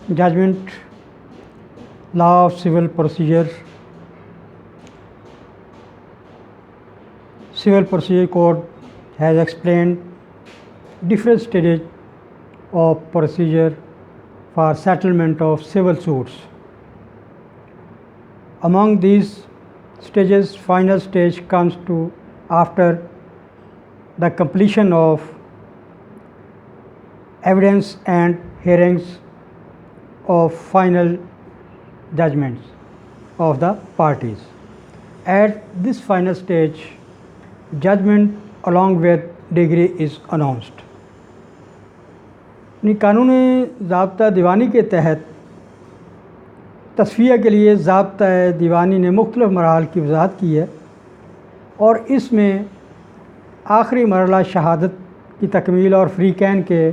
Judgment, Law of Civil Procedure. Civil Procedure Code has explained different stages of procedure for settlement of civil suits. Among these stages, final stage comes to after the completion of evidence and hearings of final judgments of the parties. At this final stage, judgment along with degree is announced. قانون ضابطہ دیوانی کے تحت تصفیہ کے لیے ضابطہ دیوانی نے مختلف مراحل کی وضاحت کی ہے اور اس میں آخری مرحلہ شہادت کی تکمیل اور فریقین کے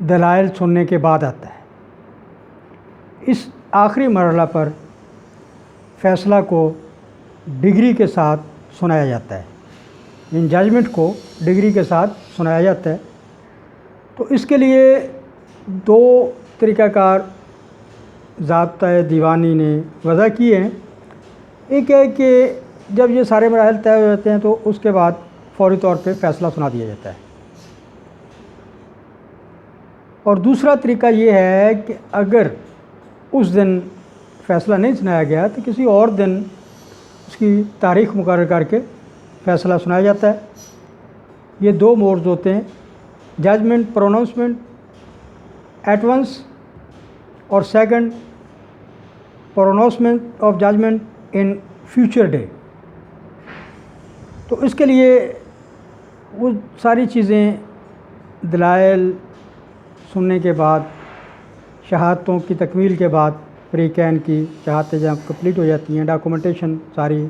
دلائل سننے کے بعد آتا ہے. اس آخری مرحلہ پر فیصلہ کو ڈگری کے ساتھ سنایا جاتا ہے. ان ججمنٹ کو ڈگری کے ساتھ سنایا جاتا ہے. تو اس کے لیے دو طریقہ کار ضابطہ دیوانی نے وضع کیے ہیں. ایک ہے کہ جب یہ سارے مراحل طے ہو جاتے ہیں تو اس کے بعد فوری طور پہ فیصلہ سنا دیا جاتا ہے. اور دوسرا طریقہ یہ ہے کہ اگر اس دن فیصلہ نہیں سنایا گیا تو کسی اور دن اس کی تاریخ مقرر کر کے فیصلہ سنایا جاتا ہے. یہ دو موڈز ہوتے ہیں: ججمنٹ پروناؤنسمنٹ ایٹ ونس اور second pronouncement of judgment in future day. تو اس کے لیے وہ ساری چیزیں دلائل سننے کے بعد، شہادتوں کی تکمیل کے بعد، فریقین کی شہادتیں جب کمپلیٹ ہو جاتی ہیں، ڈاکومنٹیشن ساری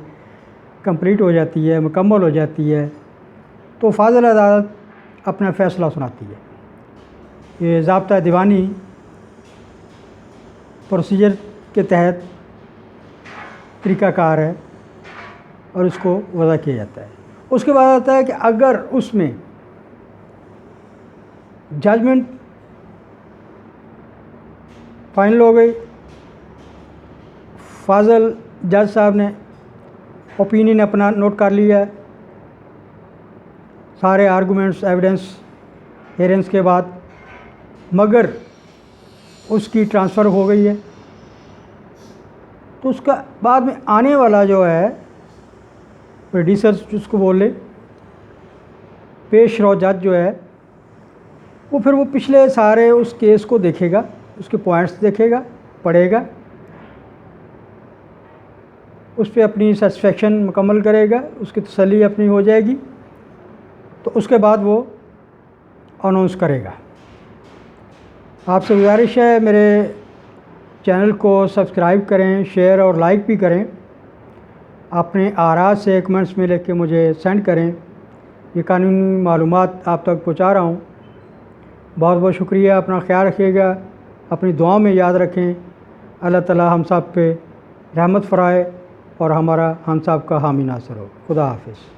کمپلیٹ ہو جاتی ہے، مکمل ہو جاتی ہے، تو فاضل عدالت اپنا فیصلہ سناتی ہے. یہ ضابطہ دیوانی پروسیجر کے تحت طریقہ کار ہے اور اس کو وضع کیا جاتا ہے. اس کے بعد آتا ہے کہ اگر اس میں ججمنٹ فائنل ہو گئی، فاضل جج صاحب نے اوپینین اپنا نوٹ کر لیا ہے، سارے آرگومنٹس، ایویڈنس، ہیئرنگس کے بعد، مگر اس کی ٹرانسفر ہو گئی ہے، تو اس کا بعد میں آنے والا جو ہے پریڈیسر جس کو بول لیں، پیش رو جج جو ہے، وہ پھر وہ پچھلے سارے اس کیس کو دیکھے گا، اس کے پوائنٹس دیکھے گا، پڑھے گا، اس پہ اپنی سیٹسفیکشن مکمل کرے گا، اس کی تسلی اپنی ہو جائے گی، تو اس کے بعد وہ اناؤنس کرے گا. آپ سے گزارش ہے میرے چینل کو سبسکرائب کریں، شیئر اور لائک بھی کریں. اپنے آراء سے کمنٹس میں لکھ کے مجھے سینڈ کریں. یہ قانونی معلومات آپ تک پہنچا رہا ہوں. بہت بہت شکریہ. اپنا خیال رکھیے گا، اپنی دعاؤں میں یاد رکھیں. اللہ تعالی ہم سب پہ رحمت فرمائے اور ہمارا ہم سب کا حامی ناصر ہو. خدا حافظ.